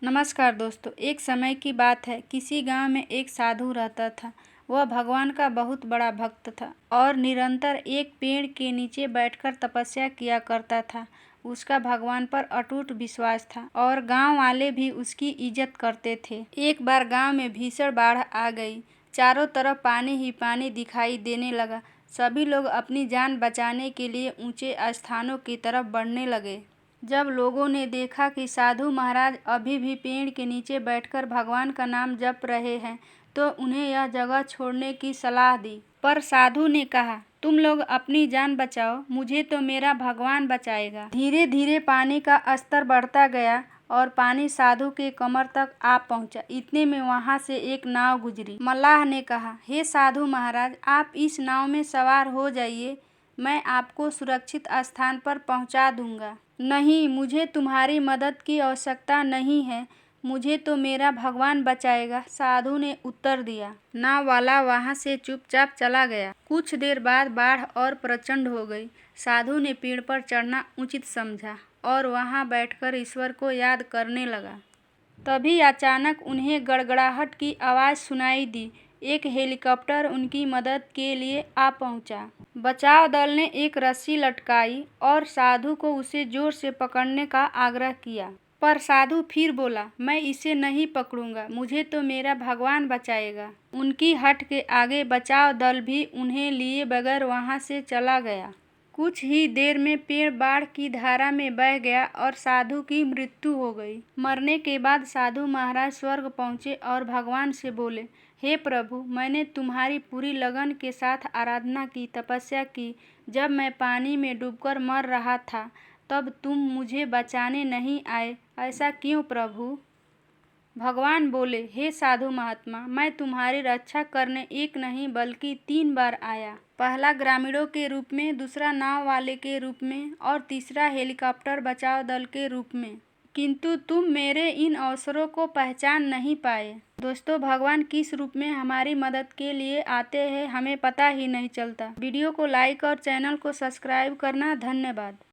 नमस्कार दोस्तों। एक समय की बात है, किसी गांव में एक साधु रहता था। वह भगवान का बहुत बड़ा भक्त था और निरंतर एक पेड़ के नीचे बैठकर तपस्या किया करता था। उसका भगवान पर अटूट विश्वास था और गांव वाले भी उसकी इज्जत करते थे। एक बार गांव में भीषण बाढ़ आ गई। चारों तरफ पानी ही पानी दिखाई देने लगा। सभी लोग अपनी जान बचाने के लिए ऊंचे स्थानों की तरफ बढ़ने लगे। जब लोगों ने देखा कि साधु महाराज अभी भी पेड़ के नीचे बैठकर भगवान का नाम जप रहे हैं, तो उन्हें यह जगह छोड़ने की सलाह दी। पर साधु ने कहा, तुम लोग अपनी जान बचाओ, मुझे तो मेरा भगवान बचाएगा। धीरे धीरे पानी का स्तर बढ़ता गया और पानी साधु के कमर तक आ पहुंचा। इतने में वहां से एक नाव गुजरी। मल्लाह ने कहा, हे साधु महाराज, आप इस नाव में सवार हो जाइए, मैं आपको सुरक्षित स्थान पर पहुंचा दूंगा। नहीं, मुझे तुम्हारी मदद की आवश्यकता नहीं है, मुझे तो मेरा भगवान बचाएगा, साधु ने उत्तर दिया। नाव वाला वहां से चुपचाप चला गया। कुछ देर बाद बाढ़ और प्रचंड हो गई। साधु ने पेड़ पर चढ़ना उचित समझा और वहां बैठकर ईश्वर को याद करने लगा। तभी अचानक उन्हें गड़गड़ाहट की आवाज़ सुनाई दी। एक हेलीकॉप्टर उनकी मदद के लिए आ पहुंचा। बचाव दल ने एक रस्सी लटकाई और साधु को उसे जोर से पकड़ने का आग्रह किया। पर साधु फिर बोला, मैं इसे नहीं पकड़ूंगा, मुझे तो मेरा भगवान बचाएगा। उनकी हट के आगे बचाव दल भी उन्हें लिए बगैर वहां से चला गया। कुछ ही देर में पेड़ बाढ़ की धारा में बह गया और साधु की मृत्यु हो गई। मरने के बाद साधु महाराज स्वर्ग पहुंचे और भगवान से बोले, हे प्रभु, मैंने तुम्हारी पूरी लगन के साथ आराधना की, तपस्या की। जब मैं पानी में डूबकर मर रहा था, तब तुम मुझे बचाने नहीं आए, ऐसा क्यों प्रभु? भगवान बोले, हे साधु महात्मा, मैं तुम्हारी रक्षा करने एक नहीं बल्कि 3 बार आया। पहला ग्रामीणों के रूप में, दूसरा नाव वाले के रूप में और तीसरा हेलीकॉप्टर बचाव दल के रूप में। किंतु तुम मेरे इन अवसरों को पहचान नहीं पाए। दोस्तों, भगवान किस रूप में हमारी मदद के लिए आते हैं, हमें पता ही नहीं चलता। वीडियो को लाइक और चैनल को सब्सक्राइब करना। धन्यवाद।